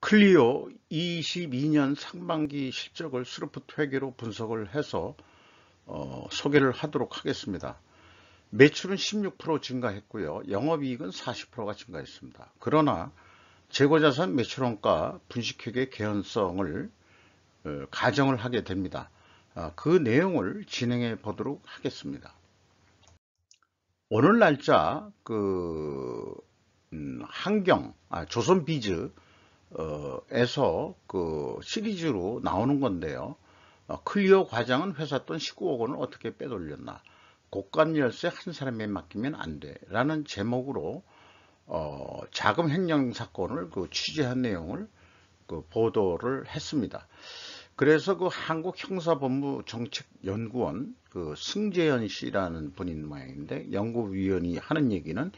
클리오 22년 상반기 실적을 스루프트 회계로 분석을 해서 소개를 하도록 하겠습니다. 매출은 16% 증가했고요. 영업이익은 40%가 증가했습니다. 그러나 재고자산 매출원가 분식회계 개연성을 가정을 하게 됩니다. 그 내용을 진행해 보도록 하겠습니다. 오늘 날짜 조선비즈 에서 시리즈로 나오는 건데요. 클리오 과장은 회사 돈 19억 원을 어떻게 빼돌렸나, 고가 열쇠 한 사람에 맡기면 안 돼 라는 제목으로 자금 횡령 사건을 취재한 내용을 보도를 했습니다. 그래서 한국형사본부 정책연구원 승재현 씨라는 분인 모양인데, 연구위원이 하는 얘기는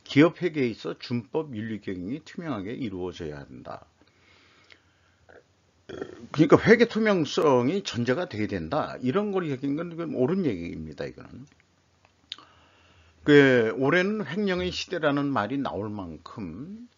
기업회계에 있어 준법 윤리 경영이 투명하게 이루어져야 한다. 그러니까 회계 투명성이 전제가 돼야 된다. 이런 걸 얘기한 건 옳은 얘기입니다. 이거는. 올해는 횡령의 시대라는 말이 나올 만큼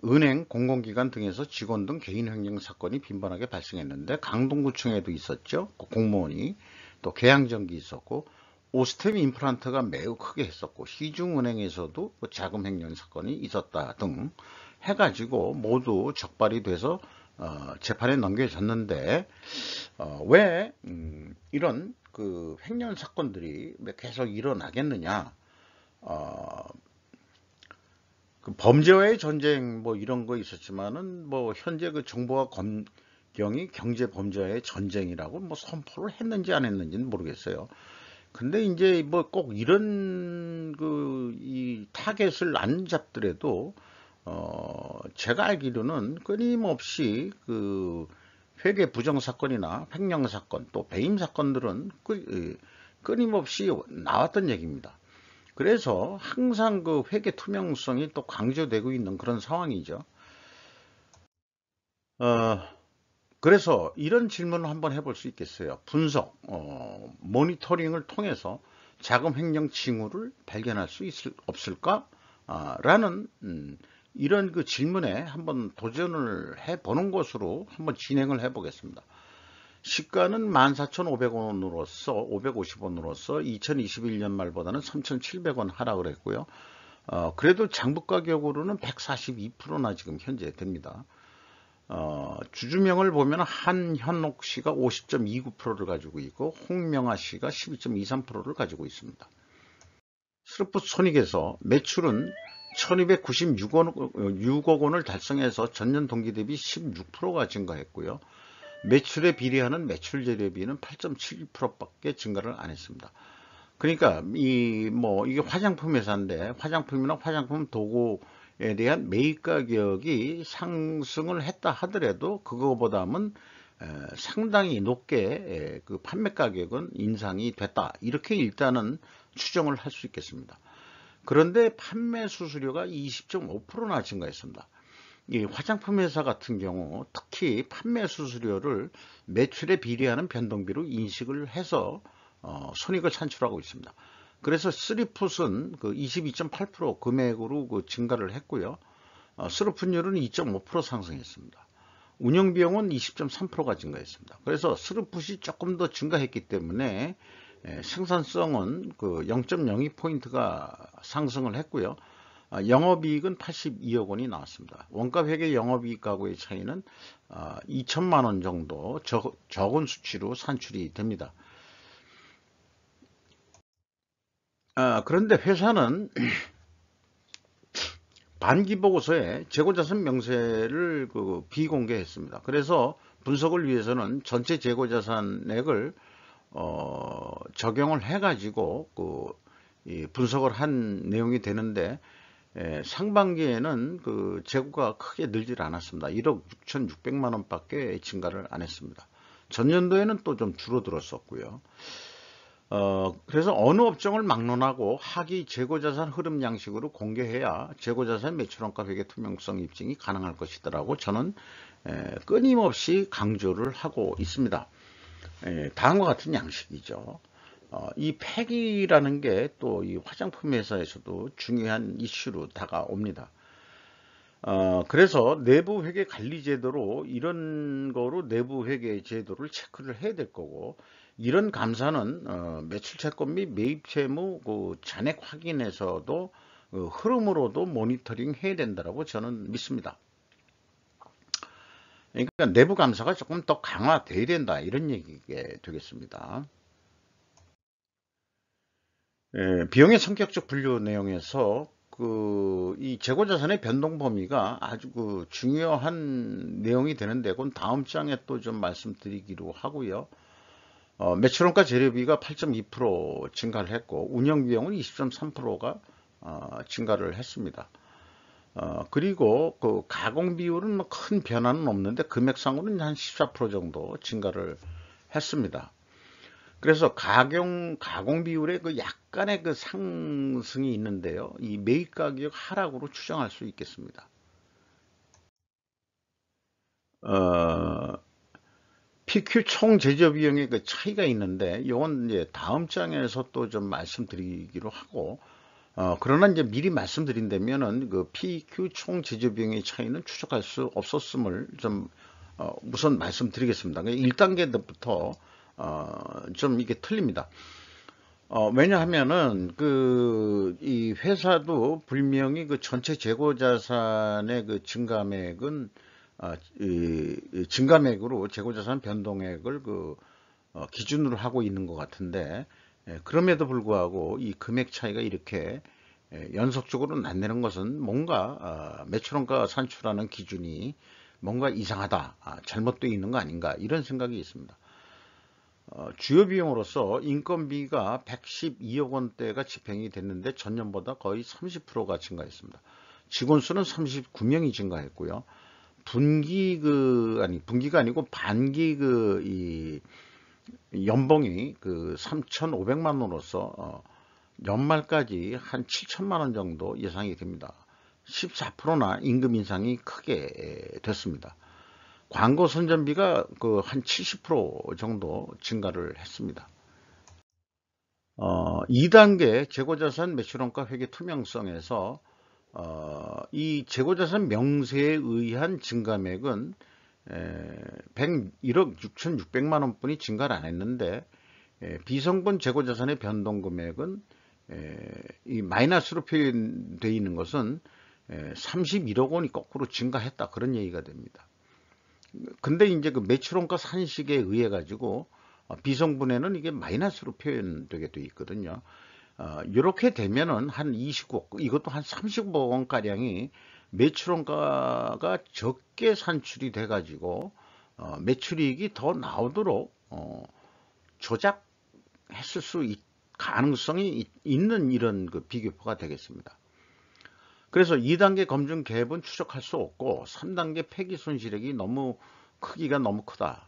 은행, 공공기관 등에서 직원 등 개인 횡령 사건이 빈번하게 발생했는데, 강동구청에도 있었죠. 공무원이 또 계양전기 있었고, 오스템 임플란트가 매우 크게 했었고, 시중은행에서도 자금 횡령 사건이 있었다 등 해가지고 모두 적발이 돼서 재판에 넘겨졌는데, 왜 이런 횡령 사건들이 계속 일어나겠느냐? 범죄와의 전쟁 이런 거 있었지만은 현재 정부와 검경이 경제 범죄와의 전쟁이라고 선포를 했는지 안 했는지는 모르겠어요. 근데 이제 꼭 이런 이 타겟을 안 잡더라도 제가 알기로는 끊임없이 회계 부정 사건이나 횡령 사건 또 배임 사건들은 끊임없이 나왔던 얘기입니다. 그래서 항상 회계 투명성이 또 강조되고 있는 그런 상황이죠. 그래서 이런 질문을 한번 해볼 수 있겠어요. 분석, 모니터링을 통해서 자금 횡령 징후를 발견할 수 없을까? 라는 이런 질문에 한번 도전을 해보는 것으로 한번 진행을 해보겠습니다. 시가는 14,500원으로서 550원으로서 2021년 말보다는 3,700원 하락을 했고요. 그래도 장부 가격으로는 142%나 지금 현재 됩니다. 주주명을 보면 한현옥 씨가 50.29%를 가지고 있고, 홍명아 씨가 12.23%를 가지고 있습니다. 스루프트 손익에서 매출은 1296억 원을 달성해서 전년 동기 대비 16%가 증가했고요. 매출에 비례하는 매출 재료비는 8.7%밖에 증가를 안 했습니다. 그러니까 이게 화장품 회사인데, 화장품이나 화장품 도구에 대한 매입 가격이 상승을 했다 하더라도 그거보다는 상당히 높게 판매 가격은 인상이 됐다, 이렇게 일단은 추정을 할 수 있겠습니다. 그런데 판매 수수료가 20.5%나 증가했습니다. 이 화장품 회사 같은 경우 특히 판매 수수료를 매출에 비례하는 변동비로 인식을 해서 손익을 산출하고 있습니다. 그래서 쓰리풋은 22.8% 금액으로 증가를 했고요. 스루풋율은 2.5% 상승했습니다. 운영비용은 20.3%가 증가했습니다. 그래서 스루풋이 조금 더 증가했기 때문에 생산성은 0.02포인트가 상승을 했고요. 영업이익은 82억 원이 나왔습니다. 원가회계 영업이익하고의 차이는 2천만 원 정도 적은 수치로 산출이 됩니다. 그런데 회사는 반기보고서에 재고자산 명세를 비공개했습니다. 그래서 분석을 위해서는 전체 재고자산액을 적용을 해가지고 분석을 한 내용이 되는데, 상반기에는 재고가 크게 늘질 않았습니다. 1억 6,600만 원밖에 증가를 안 했습니다. 전년도에는 또 좀 줄어들었었고요. 그래서 어느 업종을 막론하고 하기 재고자산 흐름 양식으로 공개해야 재고자산 매출원가 회계 투명성 입증이 가능할 것이더라고 저는 끊임없이 강조를 하고 있습니다. 다음과 같은 양식이죠. 이 폐기라는 게 또 이 화장품 회사에서도 중요한 이슈로 다가옵니다. 그래서 내부 회계 관리 제도로 이런 거로 내부 회계 제도를 체크를 해야 될 거고, 이런 감사는 매출 채권 및 매입 채무 그 잔액 확인에서도 흐름으로도 모니터링 해야 된다라고 저는 믿습니다. 그러니까 내부 감사가 조금 더 강화돼야 된다, 이런 얘기가 되겠습니다. 비용의 성격적 분류 내용에서 이 재고자산의 변동 범위가 아주 중요한 내용이 되는데, 그건 다음 장에 또 좀 말씀드리기로 하고요. 매출원가 재료비가 8.2% 증가를 했고, 운영비용은 20.3%가 증가를 했습니다. 그리고 그 가공 비율은 뭐 큰 변화는 없는데, 금액상으로는 한 14% 정도 증가를 했습니다. 그래서 가공 비율에 약간의 상승이 있는데요. 이 매입 가격 하락으로 추정할 수 있겠습니다. PQ 총 제조 비용의 차이가 있는데, 이건 이제 다음 장에서 또 좀 말씀드리기로 하고, 그러나 이제 미리 말씀드린다면은 PQ 총 제조 비용의 차이는 추적할 수 없었음을 좀 우선 말씀드리겠습니다. 1단계부터 좀 이게 틀립니다. 왜냐하면은 이 회사도 분명히 전체 재고 자산의 증가액은 이 증가액으로 재고 자산 변동액을 기준으로 하고 있는 것 같은데, 그럼에도 불구하고 이 금액 차이가 이렇게 연속적으로 나타내는 것은 뭔가 매출원가 산출하는 기준이 뭔가 이상하다, 잘못되어 있는 거 아닌가, 이런 생각이 있습니다. 주요 비용으로서 인건비가 112억 원대가 집행이 됐는데, 전년보다 거의 30%가 증가했습니다. 직원 수는 39명이 증가했고요. 분기가 아니고 반기 이 연봉이 3,500만 원으로서 연말까지 한 7천만 원 정도 예상이 됩니다. 14%나 임금 인상이 크게 됐습니다. 광고 선전비가 한 70% 정도 증가를 했습니다. 2단계 재고자산 매출원가 회계 투명성에서 이 재고자산 명세에 의한 증감액은 101억 6,600만 원뿐이 증가를 안 했는데, 비성분 재고자산의 변동금액은 이 마이너스로 표현되어 있는 것은 31억 원이 거꾸로 증가했다, 그런 얘기가 됩니다. 근데 이제 매출원가 산식에 의해 가지고 비성분에는 이게 마이너스로 표현되게 되어 있거든요. 이렇게 되면은 한 29억, 이것도 한 30억 원가량이 매출원가가 적게 산출이 돼 가지고 매출이익이 더 나오도록 조작했을 수 가능성이 있는 이런 비교표가 되겠습니다. 그래서 2단계 검증 갭은 추적할 수 없고, 3단계 폐기 손실액이 크기가 너무 크다.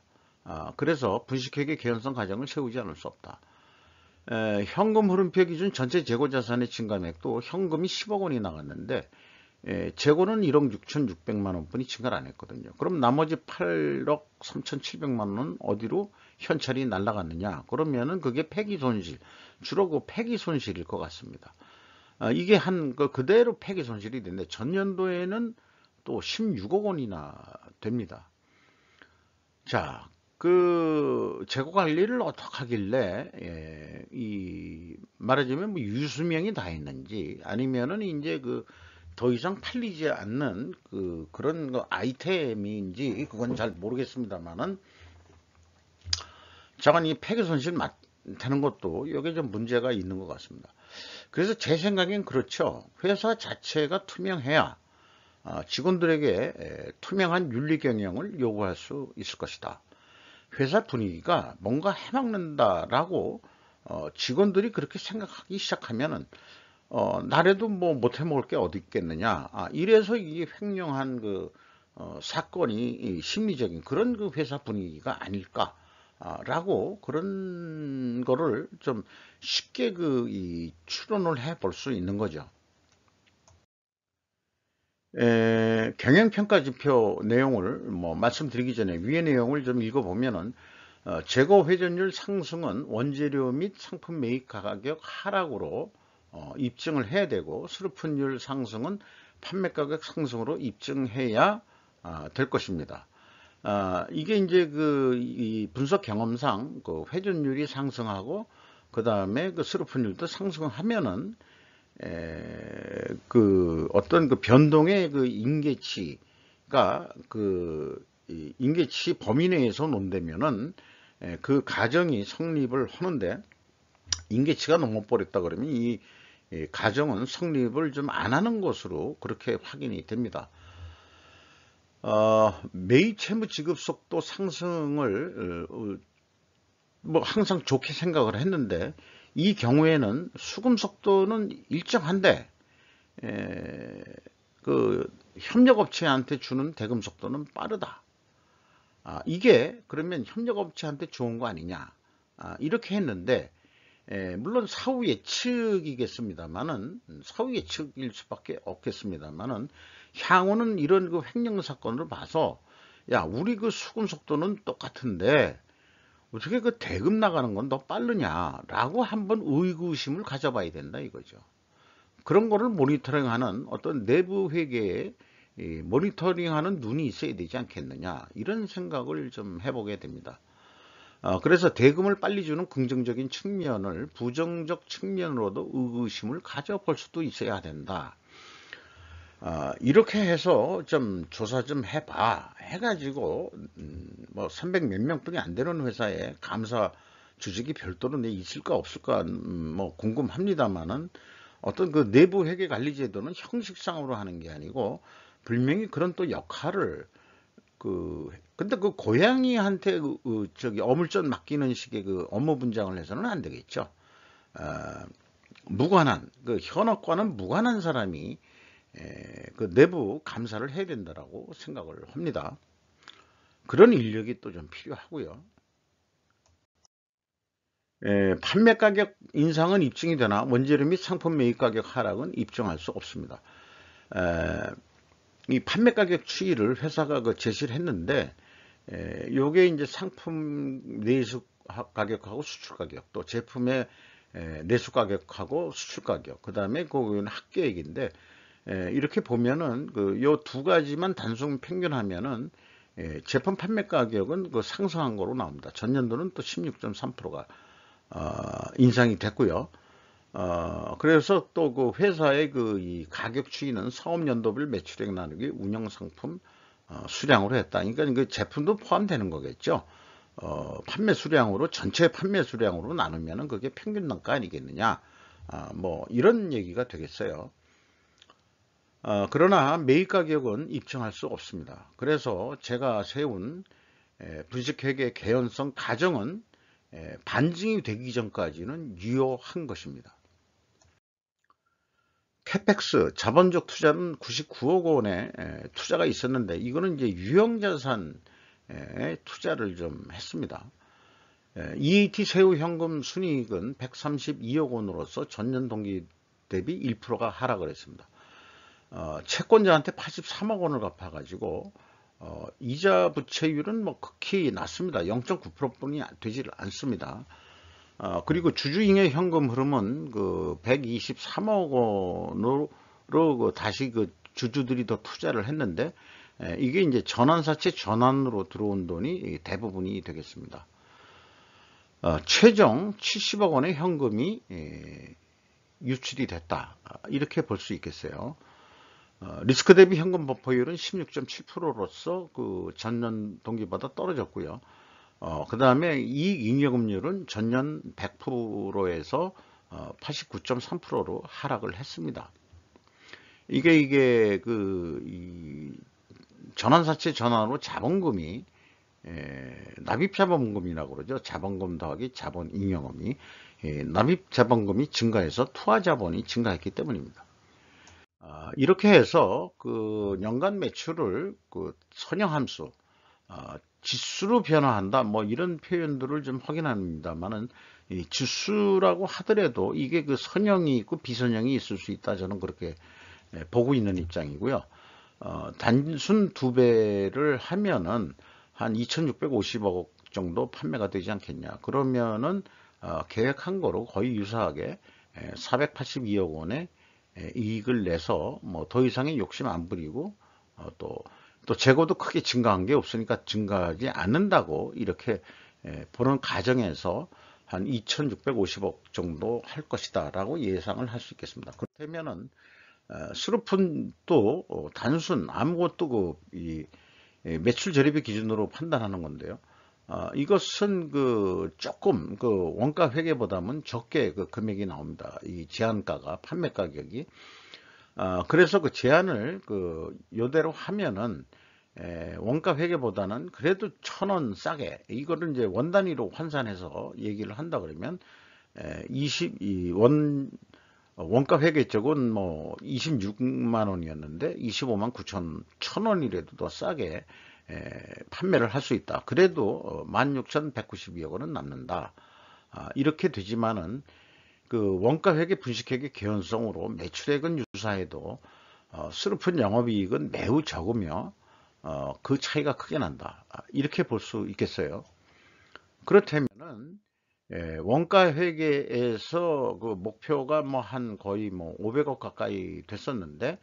그래서 분식회계 개연성 과정을 세우지 않을 수 없다. 현금 흐름표 기준 전체 재고자산의 증감액도 현금이 10억 원이 나갔는데, 재고는 1억 6,600만 원뿐이 증가를 안 했거든요. 그럼 나머지 8억 3,700만 원은 어디로 현찰이 날아갔느냐? 그러면은 그게 폐기 손실, 주로 폐기 손실일 것 같습니다. 이게 그대로 폐기 손실이 되는데, 전년도에는 또 16억 원이나 됩니다. 자, 재고 관리를 어떻게 하길래, 말하자면 유수명이 다 했는지, 아니면은 이제 더 이상 팔리지 않는 그런 아이템인지, 그건 잘 모르겠습니다만은, 자관 이 폐기 손실 맡는 것도 여기에 좀 문제가 있는 것 같습니다. 그래서 제 생각엔 그렇죠. 회사 자체가 투명해야 직원들에게 투명한 윤리 경영을 요구할 수 있을 것이다. 회사 분위기가 뭔가 해먹는다라고 직원들이 그렇게 생각하기 시작하면은 나래도 뭐 못해 먹을 게 어디 있겠느냐. 이래서 이게 횡령한 사건이 심리적인 그런 회사 분위기가 아닐까. 라고 그런 거를 좀 쉽게 추론을 해 볼 수 있는 거죠. 경영평가지표 내용을 말씀드리기 전에 위의 내용을 좀 읽어보면은, 재고 회전율 상승은 원재료 및 상품 매입 가격 하락으로 입증을 해야 되고, 수료분율 상승은 판매 가격 상승으로 입증해야 될 것입니다. 이게 이제 이 분석 경험상 그 회전율이 상승하고 그 다음에 그 스루픈율도 상승하면은 그 어떤 그 변동의 그 임계치가 이 임계치 범위 내에서 논다면은 그 가정이 성립을 하는데 임계치가 넘어버렸다 그러면 이 가정은 성립을 좀 안 하는 것으로 그렇게 확인이 됩니다. 매입 채무 지급 속도 상승을 뭐 항상 좋게 생각을 했는데 이 경우에는 수금 속도는 일정한데 그 협력업체한테 주는 대금 속도는 빠르다. 이게 그러면 협력업체한테 좋은 거 아니냐, 이렇게 했는데 물론 사후 예측이겠습니다만은 사후 예측일 수밖에 없겠습니다만은 향후는 이런 그 횡령 사건을 봐서 야, 우리 그 수금 속도는 똑같은데 어떻게 그 대금 나가는 건 더 빠르냐라고 한번 의구심을 가져봐야 된다 이거죠. 그런 거를 모니터링하는 어떤 내부 회계에 모니터링하는 눈이 있어야 되지 않겠느냐, 이런 생각을 좀 해보게 됩니다. 그래서 대금을 빨리 주는 긍정적인 측면을 부정적 측면으로도 의구심을 가져볼 수도 있어야 된다. 이렇게 해서 좀 조사 좀 해봐 해가지고 뭐 300 몇 명뿐이 안 되는 회사에 감사 주직이 별도로 있을까 없을까 뭐 궁금합니다만은 어떤 그 내부 회계 관리 제도는 형식상으로 하는 게 아니고 분명히 그런 또 역할을 근데 그 고양이한테 저기 어물전 맡기는 식의 그 업무 분장을 해서는 안 되겠죠. 무관한 그 현업과는 무관한 사람이 그 내부 감사를 해야 된다라고 생각을 합니다. 그런 인력이 또 좀 필요하고요. 판매 가격 인상은 입증이 되나 원재료 및 상품 매입 가격 하락은 입증할 수 없습니다. 이 판매 가격 추이를 회사가 제시를 했는데 요게 이제 상품 내수 가격하고 수출 가격, 또 제품의 내수 가격하고 수출 가격, 그 다음에 그건 합계액인데 이렇게 보면은 요 두 가지만 단순 평균하면은 제품 판매 가격은 상승한 거로 나옵니다. 전년도는 또 16.3%가 인상이 됐고요. 그래서 또 그 회사의 이 가격 추이는 사업연도별 매출액 나누기 운영상품 수량으로 했다. 그러니까 그 제품도 포함되는 거겠죠. 판매 수량으로 전체 판매 수량으로 나누면은 그게 평균 단가 아니겠느냐. 뭐 이런 얘기가 되겠어요. 그러나 매입 가격은 입증할 수 없습니다. 그래서 제가 세운 분식회계 개연성 가정은 반증이 되기 전까지는 유효한 것입니다. 캐펙스 자본적 투자는 99억 원의 투자가 있었는데 이거는 이제 유형자산에 투자를 좀 했습니다. EAT 세후 현금 순이익은 132억 원으로서 전년 동기 대비 1%가 하락을 했습니다. 채권자한테 83억 원을 갚아가지고 이자 부채율은 뭐 극히 낮습니다. 0.9%뿐이 되질 않습니다. 그리고 주주잉여 현금 흐름은 123억 원으로 다시 주주들이 더 투자를 했는데 이게 이제 전환사채 전환으로 들어온 돈이 대부분이 되겠습니다. 최종 70억 원의 현금이 유출이 됐다, 이렇게 볼 수 있겠어요. 리스크 대비 현금 버퍼율은 16.7%로서 전년 동기보다 떨어졌고요. 그 다음에 이익 잉여금률은 전년 100%에서 89.3%로 하락을 했습니다. 이게 이 전환사채 전환으로 자본금이 납입자본금이라고 그러죠. 자본금 더하기 자본 잉여금이 납입자본금이 증가해서 투하자본이 증가했기 때문입니다. 이렇게 해서 연간 매출을 선형함수 지수로 변화한다, 뭐 이런 표현들을 좀 확인합니다만은 이 지수라고 하더라도 이게 선형이 있고 비선형이 있을 수 있다, 저는 그렇게 보고 있는 입장이고요. 단순 2배를 하면은 한 2,650억 정도 판매가 되지 않겠냐. 그러면은 계획한 거로 거의 유사하게 482억 원의 이익을 내서 뭐 더 이상의 욕심 안 부리고 또 재고도 크게 증가한 게 없으니까 증가하지 않는다고 이렇게 보는 가정에서 한 2,650억 정도 할 것이다 라고 예상을 할 수 있겠습니다. 그렇다면은 스루푼도 단순 아무것도 매출 재료비 기준으로 판단하는 건데요. 이것은 조금 원가 회계보다는 적게 금액이 나옵니다. 이 제한가가 판매 가격이. 그래서 제한을 요대로 하면은 원가 회계보다는 그래도 1,000원 싸게, 이거를 이제 원 단위로 환산해서 얘기를 한다 그러면 원가 회계 쪽은 뭐 26만 원이었는데 25만 9천 1,000원이라도 더 싸게 판매를 할 수 있다. 그래도 16,192억 원은 남는다. 이렇게 되지만은 원가 회계 분식회계 개연성으로 매출액은 유사해도 스루푼 영업이익은 매우 적으며 그 차이가 크게 난다. 이렇게 볼 수 있겠어요. 그렇다면은 원가 회계에서 목표가 한 거의 500억 가까이 됐었는데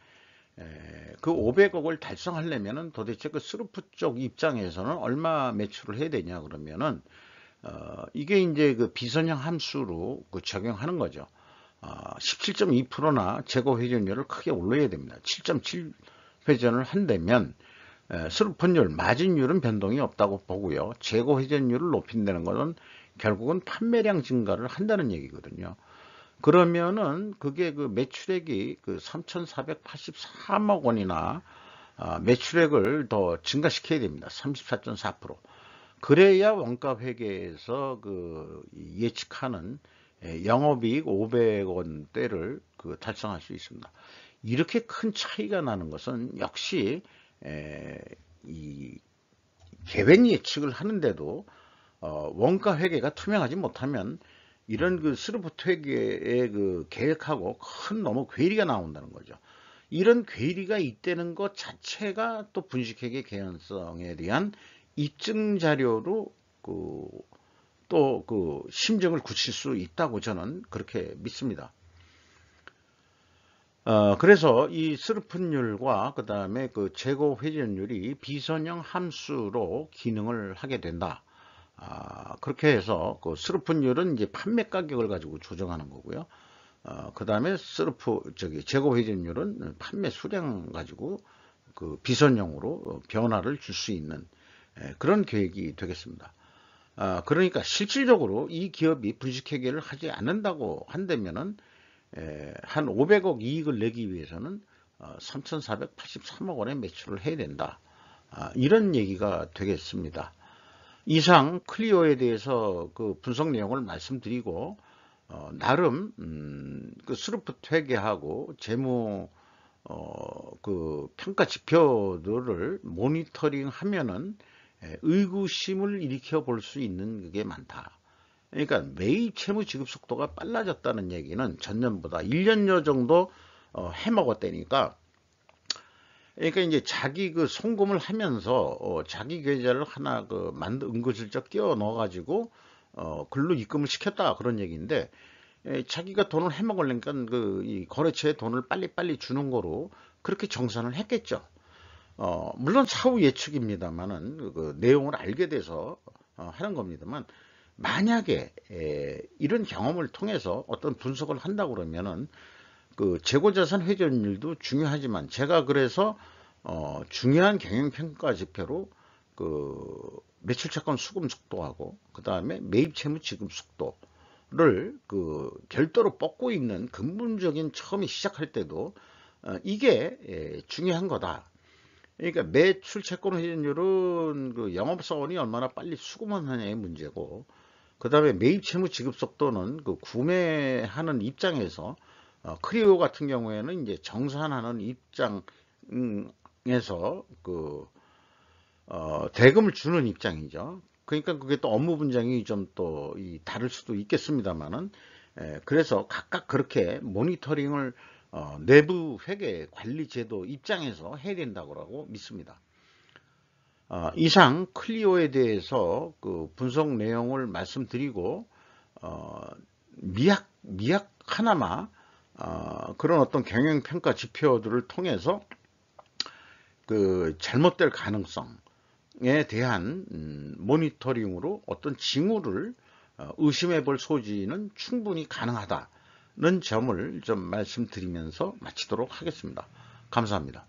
그 500억을 달성하려면은 도대체 스루프 쪽 입장에서는 얼마 매출을 해야 되냐 그러면은 이게 이제 비선형 함수로 적용하는 거죠. 17.2%나 재고 회전율을 크게 올려야 됩니다. 7.7 회전을 한다면 스루펀율, 마진율은 변동이 없다고 보고요. 재고 회전율을 높인다는 것은 결국은 판매량 증가를 한다는 얘기거든요. 그러면은 그게 매출액이 3,483억 원이나 매출액을 더 증가시켜야 됩니다. 34.4%. 그래야 원가 회계에서 예측하는 영업이익 500원대를 달성할 수 있습니다. 이렇게 큰 차이가 나는 것은 역시 이 계획 예측을 하는데도 원가 회계가 투명하지 못하면 이런 스루프트 회계의 계획하고 큰 너무 괴리가 나온다는 거죠. 이런 괴리가 있다는 것 자체가 또 분식회계 개연성에 대한 입증 자료로 또 심정을 굳힐 수 있다고 저는 그렇게 믿습니다. 그래서 이 스루픈율과 그 다음에 재고 회전율이 비선형 함수로 기능을 하게 된다. 그렇게 해서 스루픈율은 이제 판매 가격을 가지고 조정하는 거고요. 그 다음에 재고 회전율은 판매 수량 가지고 비선형으로 변화를 줄 수 있는 그런 계획이 되겠습니다. 그러니까 실질적으로 이 기업이 분식회계를 하지 않는다고 한다면은 한 500억 이익을 내기 위해서는 3,483억 원의 매출을 해야 된다. 이런 얘기가 되겠습니다. 이상 클리오에 대해서 분석 내용을 말씀드리고 나름 스루프트 회계하고 재무 평가 지표들을 모니터링 하면은 의구심을 일으켜 볼 수 있는 게 많다. 그러니까 매입 채무 지급 속도가 빨라졌다는 얘기는 전년보다 1년여 정도 해먹었다니까. 그러니까 이제 자기 송금을 하면서 자기 계좌를 하나 은근슬쩍 끼워 넣어 가지고 글로 입금을 시켰다 그런 얘기인데, 자기가 돈을 해먹으려니까 이 거래처에 돈을 빨리빨리 주는 거로 그렇게 정산을 했겠죠. 물론 사후 예측입니다만은 내용을 알게 돼서 하는 겁니다만, 만약에 이런 경험을 통해서 어떤 분석을 한다고 그러면은 재고자산 회전율도 중요하지만, 제가 그래서 중요한 경영평가 지표로 매출채권 수금 속도하고 그 다음에 매입채무 지급 속도를 별도로 뽑고 있는 근본적인, 처음에 시작할 때도 이게 중요한 거다. 그러니까 매출 채권 회전율은 영업사원이 얼마나 빨리 수금하느냐의 문제고, 그 다음에 매입 채무 지급 속도는 구매하는 입장에서 크리오 같은 경우에는 이제 정산하는 입장에서 대금을 주는 입장이죠. 그러니까 그게 또 업무 분장이 좀 또 다를 수도 있겠습니다만은, 그래서 각각 그렇게 모니터링을 내부 회계 관리 제도 입장에서 해야 된다고 믿습니다. 이상 클리오에 대해서 분석 내용을 말씀드리고 미약 하나마 그런 어떤 경영평가 지표들을 통해서 그 잘못될 가능성에 대한 모니터링으로 어떤 징후를 의심해 볼 소지는 충분히 가능하다는 점을 좀 말씀드리면서 마치도록 하겠습니다. 감사합니다.